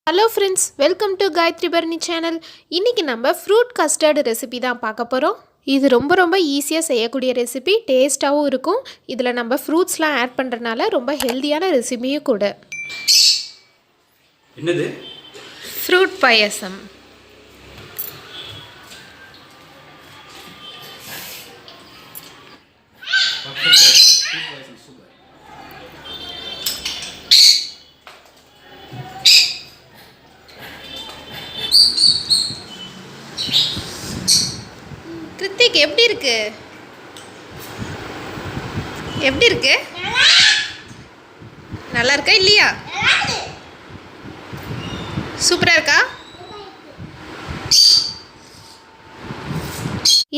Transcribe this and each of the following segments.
Hello friends, welcome to Gayathri channel. இன்னைக்கு நம்ம fruit custard recipe தான் பார்க்க போறோம். இது ரொம்ப ஈஸியா செய்யக்கூடிய ரெசிபி, டேஸ்டாவும் இருக்கும். இதுல நம்ம ஃப்ரூட்ஸ்லாம் ஆட் பண்றனால ரொம்ப ஹெல்தியான ரெசிபியும் கூட. என்னது? ஃப்ரூட் பாயாசம். கிருத்திக் எப்படி இருக்கு? எப்படி இருக்கு? நல்லா இருக்கா இல்லையா? சூப்பரா இருக்கா?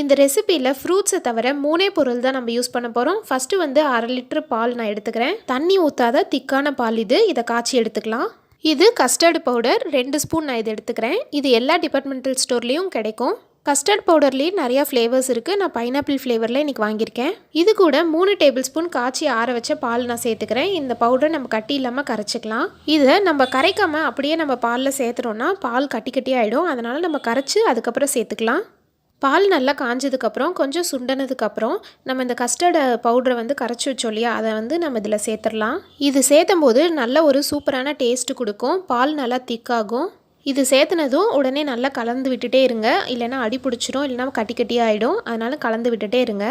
இந்த ரெசிபியில் ஃப்ரூட்ஸை தவிர 3 பொருள் தான் நம்ம யூஸ் பண்ண போகிறோம். ஃபஸ்ட்டு வந்து 1/2 லிட்டர் பால் நான் எடுத்துக்கிறேன். தண்ணி ஊற்றாத திக்கான பால் இதை காய்ச்சி எடுத்துக்கலாம். இது கஸ்டர்டு பவுடர் 2 ஸ்பூன் நான் இது எடுத்துக்கிறேன். இது எல்லா டிபார்ட்மெண்டல் ஸ்டோர்லேயும் கிடைக்கும். கஸ்டர்ட் பவுடர்லேயே நிறையா ஃப்ளேவர்ஸ் இருக்குது. நான் பைனாப்பிள் ஃப்ளேவரில் இன்றைக்கி வாங்கியிருக்கேன். இது கூட 3 டேபிள் ஸ்பூன் காய்ச்சி ஆற வச்ச பால் நான் சேர்த்துக்கிறேன். இந்த பவுடரை நம்ம கட்டி இல்லாமல் கரைச்சிக்கலாம். இதை நம்ம கரைக்காமல் அப்படியே நம்ம பாலில் சேர்த்துறோன்னா பால் கட்டி ஆகிடும். அதனால் நம்ம கரைச்சி அதுக்கப்புறம் சேர்த்துக்கலாம். பால் நல்லா காஞ்சதுக்கப்புறம் கொஞ்சம் சுண்டனதுக்கப்புறம் நம்ம இந்த கஸ்டர்டு பவுடரை வந்து கரைச்சி வச்சோம் இல்லையா, அதை வந்து நம்ம இதில் சேர்த்துடலாம். இது சேர்த்தும் போது நல்ல ஒரு சூப்பரான டேஸ்ட்டு கொடுக்கும். பால் நல்லா திக்காகும். இது சேர்த்துனதும் உடனே நல்லா கலந்து விட்டுட்டே இருங்க, இல்லைனா அடி பிடிச்சிரும், இல்லைனா கட்டி ஆகிடும். அதனால் கலந்து விட்டுட்டே இருங்க.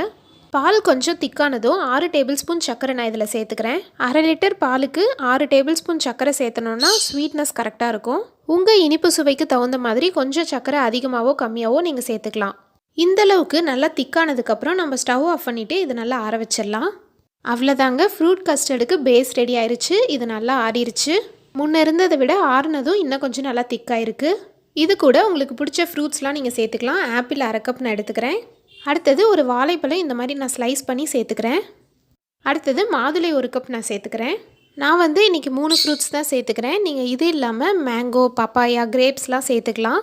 பால் கொஞ்சம் திக்கானதும் 6 டேபிள் ஸ்பூன் சர்க்கரை நான் இதில் சேர்த்துக்கிறேன். 1/2 லிட்டர் பாலுக்கு 6 டேபிள் ஸ்பூன் சர்க்கரை சேர்த்தனோன்னா ஸ்வீட்னஸ் கரெக்டாக இருக்கும். உங்கள் இனிப்பு சுவைக்கு தகுந்த மாதிரி கொஞ்சம் சர்க்கரை அதிகமாகவோ கம்மியாகவோ நீங்கள் சேர்த்துக்கலாம். இந்தளவுக்கு நல்லா திக்கானதுக்கப்புறம் நம்ம ஸ்டவ் ஆஃப் பண்ணிவிட்டு இது நல்லா ஆற வச்சிடலாம். அவ்வளோதாங்க, ஃப்ரூட் கஸ்டர்டுக்கு பேஸ் ரெடி ஆயிடுச்சு. இது நல்லா ஆறிடுச்சு. முன்னே இருந்ததை விட ஆறுனதும் இன்னும் கொஞ்சம் நல்லா திக்காயிருக்கு. இது கூட உங்களுக்கு பிடிச்ச ஃப்ரூட்ஸ்லாம் நீங்கள் சேர்த்துக்கலாம். ஆப்பிள் 1/2 கப் நான் எடுத்துக்கிறேன். அடுத்தது ஒரு வாழைப்பழம் இந்த மாதிரி நான் ஸ்லைஸ் பண்ணி சேர்த்துக்கிறேன். அடுத்தது மாதுளை 1 கப் நான் சேர்த்துக்கிறேன். நான் வந்து இன்றைக்கி 3 ஃப்ரூட்ஸ் தான் சேர்த்துக்கிறேன். நீங்கள் இது இல்லாமல் மேங்கோ, பப்பாயா, கிரேப்ஸ்லாம் சேர்த்துக்கலாம்.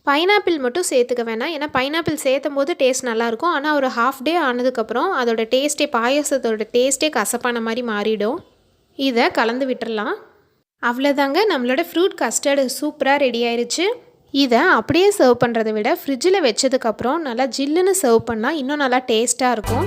பைனாப்பிள் மட்டும் சேர்த்துக்க வேணாம், ஏன்னா பைனாப்பிள் சேர்த்தும் போது டேஸ்ட் நல்லாயிருக்கும். ஆனால் ஒரு ஹாஃப் டே ஆனதுக்கப்புறம் அதோட டேஸ்ட்டே, பாயாசத்தோட டேஸ்ட்டே கசப்பான மாதிரி மாறிடும். இதை கலந்து விட்டுறலாம். அவ்வளோதாங்க, நம்மளோட ஃப்ரூட் கஸ்டர்டு சூப்பராக ரெடி ஆயிடுச்சு. இதை அப்படியே சர்வ் பண்ணுறதை விட ஃப்ரிட்ஜில் வச்சதுக்கப்புறம் நல்லா ஜில்லுன்னு சர்வ் பண்ணால் இன்னும் நல்லா டேஸ்ட்டாக இருக்கும்.